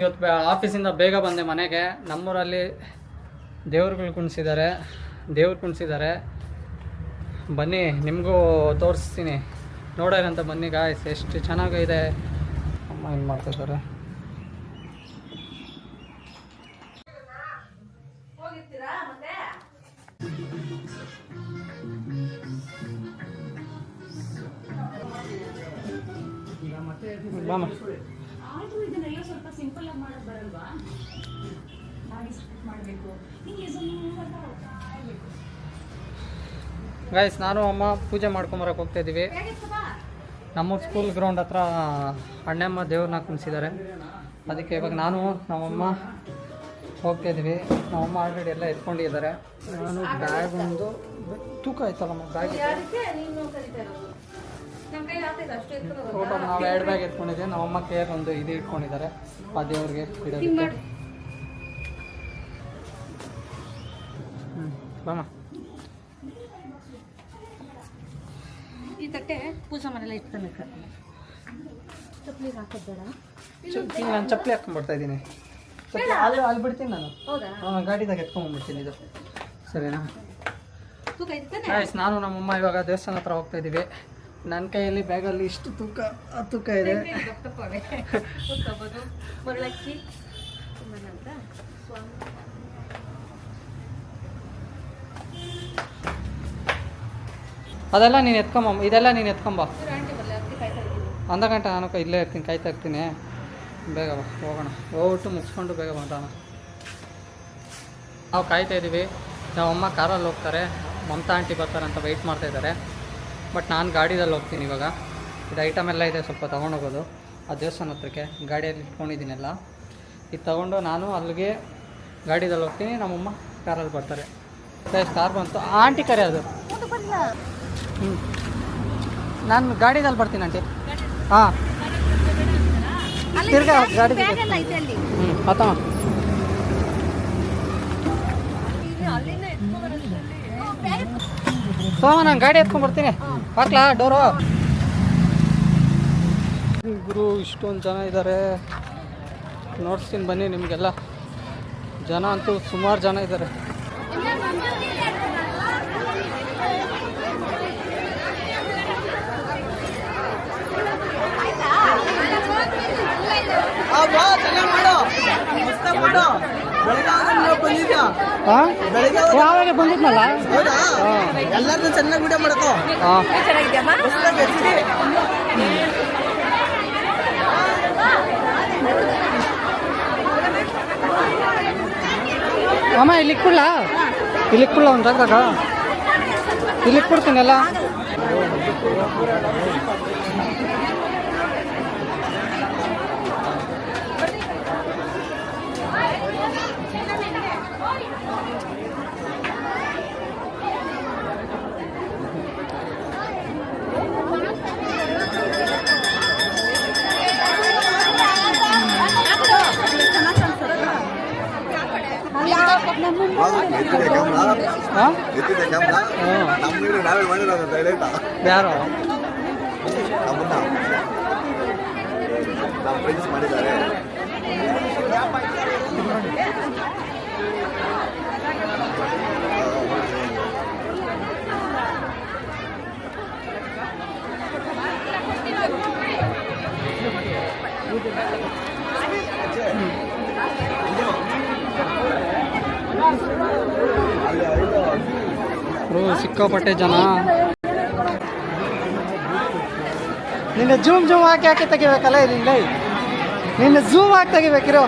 ಇವತ್ತು ಆಫೀಸಿಂದ ಬೇಗ ಬಂದೆ ಮನೆಗೆ. ನಮ್ಮೂರಲ್ಲಿ ದೇವ್ರು ಕುಣಿಸಿದ್ದಾರೆ. ಬನ್ನಿ ನಿಮಗೂ ತೋರಿಸ್ತೀನಿ, ನೋಡೋರಂತ ಬನ್ನಿ ಗಾಯ್ಸ್. ಎಷ್ಟು ಚೆನ್ನಾಗಿದೆ. ಅಮ್ಮ ಏನು ಮಾಡ್ತಿದ್ದಾರೆ. ಸ್ವಲ್ಪ ಸಿಂಪಲ್ ಆಗಿ ಮಾಡೋದು ಬರಲ್ವಾ? ಮಾಡಬೇಕು ಗೈಸ್, ನಾನು ಅಮ್ಮ ಪೂಜೆ ಮಾಡ್ಕೊಂಬರಕ್ಕೆ ಹೋಗ್ತಾ ಇದ್ದೀವಿ. ನಮ್ಮ ಸ್ಕೂಲ್ ಗ್ರೌಂಡ್ ಹತ್ರ ಅಣ್ಣಮ್ಮ ದೇವ್ರನ್ನ ಕುಣಿಸಿದ್ದಾರೆ. ಅದಕ್ಕೆ ಇವಾಗ ನಾನು ನಮ್ಮಮ್ಮ ಹೋಗ್ತಾ ಇದ್ದೀವಿ. ನಮ್ಮಮ್ಮ ಆಲ್ರೆಡಿ ಎಲ್ಲ ಎತ್ಕೊಂಡಿದ್ದಾರೆ. ನಾನು ಬ್ಯಾಗ್ ಒಂದು ತೂಕ ಆಯ್ತಲ್ಲಮ್ಮ, ಬ್ಯಾಗ್ ಟೋಟಲ್ ನಾವು 2 ಬ್ಯಾಗ್ ಎತ್ಕೊಂಡಿದ್ದೀವಿ. ನಮ್ಮಮ್ಮ ಕೈಯಾಗ ಒಂದು ಇದು ಇಟ್ಕೊಂಡಿದ್ದಾರೆ ಆ ದೇವ್ರಿಗೆ ಇಡೋದಕ್ಕೆ. ಬಾಮ ಈ ತಟ್ಟೆ ಪೂಜೆ ಮನೆಲ್ಲ ಇಟ್ಕೊಬೇಕು. ಚಪ್ಪಲಿಗೆ ಹಾಕೋದು ಬೇಡ. ನಾನು ಚಪ್ಪಲಿ ಹಾಕೊಂಡ್ಬಿಡ್ತಾ ಇದ್ದೀನಿ. ಅಲ್ಲಿ ಬಿಡ್ತೀನಿ ನಾನು. ಗಾಡಿದಾಗ ಎತ್ಕೊಂಡ್ಬಿಡ್ತೀನಿ. ಇದು ಸರಿನಾ? ನಾನು ನಮ್ಮಮ್ಮ ಇವಾಗ ದೇವಸ್ಥಾನ ಹತ್ರ ಹೋಗ್ತಾ ಇದ್ದೀವಿ. ನನ್ನ ಕೈಯಲ್ಲಿ ಬ್ಯಾಗಲ್ಲಿ ಇಷ್ಟು ತೂಕ ಇದೆ. ಅದೆಲ್ಲ ನೀನು ಎತ್ಕೊಂಬ, ಇದೆಲ್ಲ ನೀನು ಎತ್ಕೊಂಬ. 1 ಗಂಟೆ ನಾನು ಇಲ್ಲೇ ಇರ್ತೀನಿ, ಕಾಯ್ತಾ ಇರ್ತೀನಿ. ಬೇಗ ಬಾ, ಹೋಗೋಣ. ಹೋಗ್ಬಿಟ್ಟು ಮುಗಿಸ್ಕೊಂಡು ಬೇಗ ಮಾಡೋಣ. ನಾವು ಕಾಯ್ತಾ ಇದ್ದೀವಿ. ನಮ್ಮಮ್ಮ ಕಾರಲ್ಲಿ ಹೋಗ್ತಾರೆ, ಮಮತಾ ಆಂಟಿ ಬರ್ತಾರೆ ಅಂತ ವೆಯ್ಟ್ ಮಾಡ್ತಾಯಿದ್ದಾರೆ. ಬಟ್ ನಾನು ಗಾಡಿಯಲ್ಲಿ ಹೋಗ್ತೀನಿ ಇವಾಗ. ಇದು ಐಟಮ್ ಎಲ್ಲ ಇದೆ, ಸ್ವಲ್ಪ ತೊಗೊಂಡೋಗೋದು ಆ ದೇವಸ್ಥಾನ ಹತ್ರಕ್ಕೆ. ಗಾಡಿಯಲ್ಲಿ ಇಟ್ಕೊಂಡಿದ್ದೀನೆಲ್ಲ. ಇದು ತೊಗೊಂಡು ನಾನು ಅಲ್ಲಿಗೆ ಗಾಡಿದಲ್ಲಿ ಹೋಗ್ತೀನಿ. ನಮ್ಮಮ್ಮ ಕಾರಲ್ಲಿ ಬರ್ತಾರೆ. ಕಾರ್ ಬಂತು. ಆಂಟಿ ಕರೆ ಅದು. ನಾನು ಗಾಡಿದಲ್ಲಿ ಬರ್ತೀನಿ ಆಂಟಿ. ಹಾಂ, ತಿರ್ಗಾ ಗಾಡಿ ಆತ. ನಾನು ಗಾಡಿ ಎತ್ಕೊಂಡ್ಬರ್ತೀನಿ. ಹಾಕ್ಲಾ ಡೋರು? ಗುರು, ಇಷ್ಟೊಂದು ಜನ ಇದ್ದಾರೆ. ನೋಡ್ಸ್ತೀನಿ ಬನ್ನಿ ನಿಮಗೆಲ್ಲ. ಜನ ಅಂತೂ ಸುಮಾರು ಜನ ಇದ್ದಾರೆ. ಯಾವಾಗ ಬಂದಿದ್ನಲ್ಲ ಎಲ್ಲರೂ ಚೆನ್ನಾಗಿ ವಿಡಿಯೋ ಮಾಡಕೋ. ಅಮ್ಮ ಇಲ್ಲಿ ಇಕ್ಬಿಡ್ಲ ಒಂದು ಜಾಗದಾಗ ಇಲ್ಲಿ ಇಕ್ಬಿಡ್ತೀನಲ್ಲ. ಯಾರು ಮಾಡಿದ್ದಾರೆ. ಸಿಕ್ಕಾಪಟ್ಟೆ ಜನ. ನಿನ್ನ ಜೂಮ್ ಹಾಕಿ ತೆಗಿಬೇಕಲ್ಲ. ಇಲ್ಲ, ನಿನ್ನ ಝೂಮ್ ಹಾಕಿ ತೆಗಿಬೇಕಿರೋ.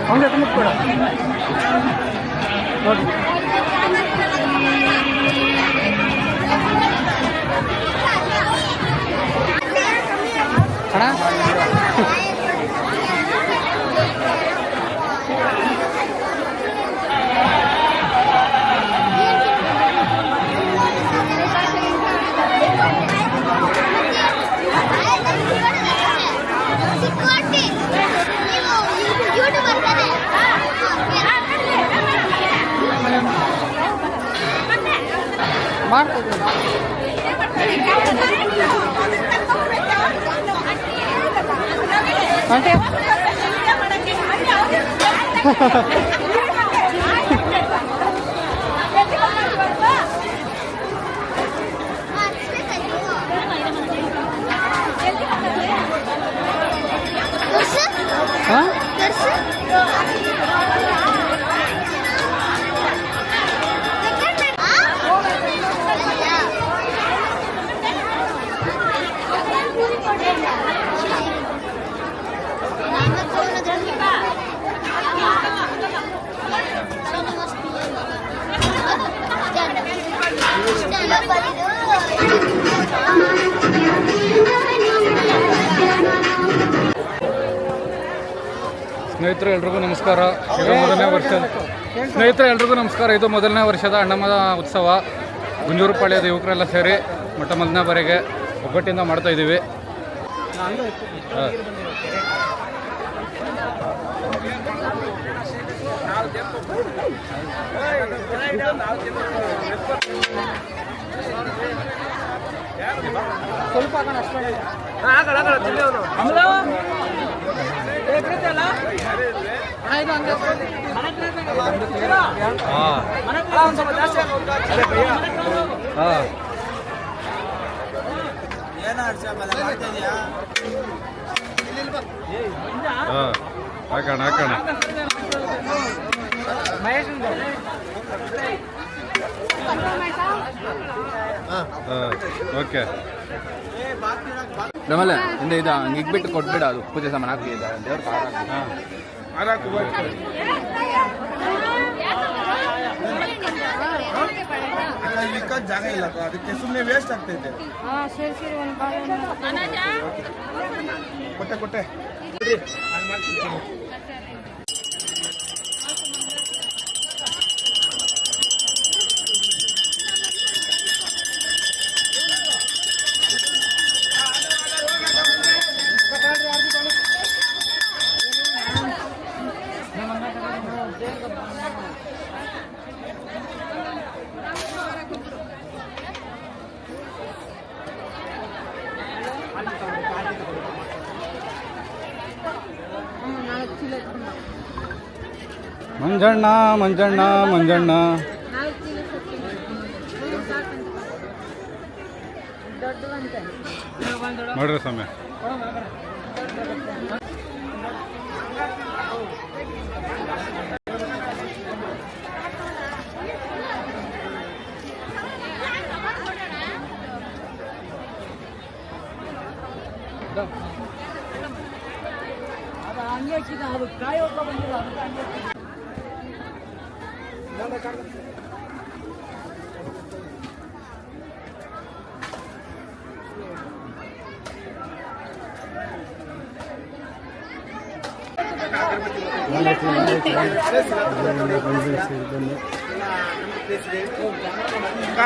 ಹಂಗೆ ತುಂಬಿಸ್ಬೇಡ ನೋಡಿ. ಅಣ್ಣ ಮಾಡ್ತಿದ್ದೀನಿ. ಆಂಟಿ ಹಾಂ ಸ್ನೇಹಿತರೆ ಎಲ್ರಿಗೂ ನಮಸ್ಕಾರ. ಇದು ಮೊದಲನೇ ವರ್ಷ. ಸ್ನೇಹಿತರೆ ಎಲ್ರಿಗೂ ನಮಸ್ಕಾರ. ಇದು ಮೊದಲನೇ ವರ್ಷದ ಅಣ್ಣಮ್ಮದ ಉತ್ಸವ. ಗುಂಜೂರು ಪಾಳ್ಯದ ಯುವಕರೆಲ್ಲ ಸೇರಿ ಮೊಟ್ಟ ಮೊದಲನೇ ಬಾರಿಗೆ ಒಗ್ಗಟ್ಟಿಂದ ಮಾಡ್ತಾ ಇದ್ದೀವಿ. ಸ್ವಲ್ಪ ಅಷ್ಟೇ ಹಾಕೋಣ ಹಾಕೋಣ. ಓಕೆ ನಮ್ಮಲ್ಲ ಹಿಂದೆ ಇದು ಹಂಗೆ ಇಟ್ಬಿಟ್ಟು ಕೊಟ್ಬಿಡ ಅದು ಪೂಜೆ ಸಾಮಾನು ಹಾಕ್ತಿದ್ದ ದೇವ್ರ ಜಾಗ ಇಲ್ಲ ಅದಕ್ಕೆ ಸುಮ್ಮನೆ ವೇಸ್ಟ್ ಆಗ್ತೈತೆ. ಕೊಟ್ಟೆ ಮಂಜಣ್ಣ ಮಂಜಣ್ಣ ಮಂಜಣ್ಣ ನೋಡ್ರಿ ಸಮಯ.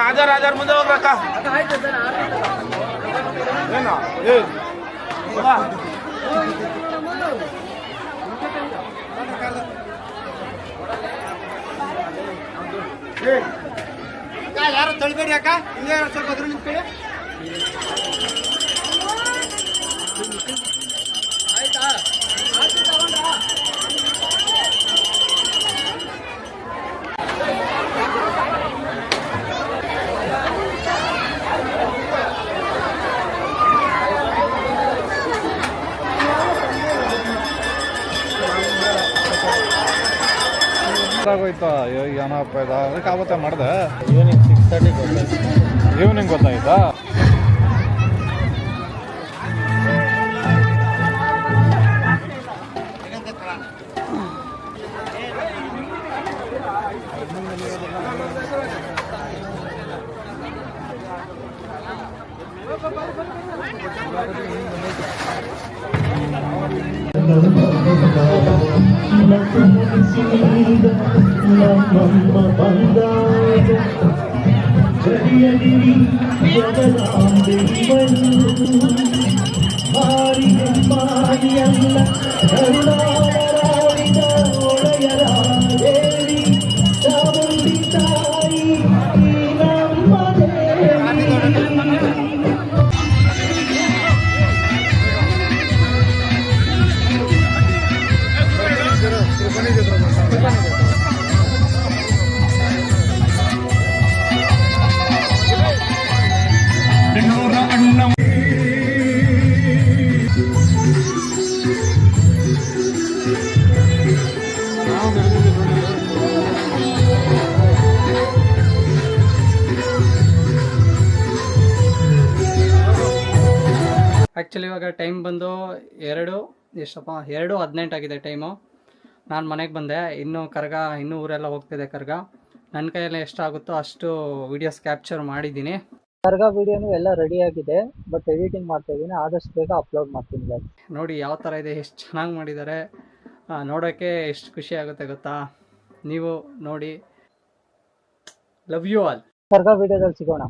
ಆಧಾರ್ ಮುಂದೆ ಹೋಗ್ರಕ್ಕ. ಯಾರು ತಳ್ಬೇಡಿ ಅಕ್ಕ, ಹಿಂಗೆ ಸ್ವಲ್ಪ ಅದ್ರ ನಿಂತ್ಕೊಳ್ಳಿ. ಆಯ್ತಾ ಆಗೋಯ್ತಾ ಏನಪ್ಪ ಇದು ಅದಕ್ಕೆ ಆವತ್ತೆ ಮಾಡಿದೆ. ಈವ್ನಿಂಗ್ 6:30 ಗೊತ್ತಾಯ್ತು. ಈವ್ನಿಂಗ್ ಗೊತ್ತಾಯ್ತಾ? ಚಾಮುಂಡಿ ತಾಯಿ ನಮ್ಮ ಆ್ಯಕ್ಚುಲಿ ಇವಾಗ ಟೈಮ್ ಬಂದು 2:18 ಆಗಿದೆ ಟೈಮು. ನಾನು ಮನೆಗೆ ಬಂದೆ, ಇನ್ನೂ ಊರೆಲ್ಲ ಹೋಗ್ತಿದೆ ಕರ್ಗ. ನನ್ನ ಕೈಯಲ್ಲಿ ಎಷ್ಟಾಗುತ್ತೋ ಅಷ್ಟು ವೀಡಿಯೋಸ್ ಕ್ಯಾಪ್ಚರ್ ಮಾಡಿದ್ದೀನಿ. ಕರ್ಗ ವೀಡಿಯೋನು ಎಲ್ಲ ರೆಡಿಯಾಗಿದೆ, ಬಟ್ ಎಡಿಟಿಂಗ್ ಮಾಡ್ತಾಯಿದ್ದೀನಿ. ಆದಷ್ಟು ಬೇಗ ಅಪ್ಲೋಡ್ ಮಾಡ್ತೀನಿ. ನೋಡಿ ಯಾವ ಥರ ಇದೆ, ಎಷ್ಟು ಚೆನ್ನಾಗಿ ಮಾಡಿದ್ದಾರೆ. ನೋಡೋಕ್ಕೆ ಎಷ್ಟು ಖುಷಿ ಆಗುತ್ತೆ ಗೊತ್ತಾ. ನೀವು ನೋಡಿ. Love you all. ಕರ್ಗ ವೀಡಿಯೋದಲ್ಲಿ ಸಿಗೋಣ.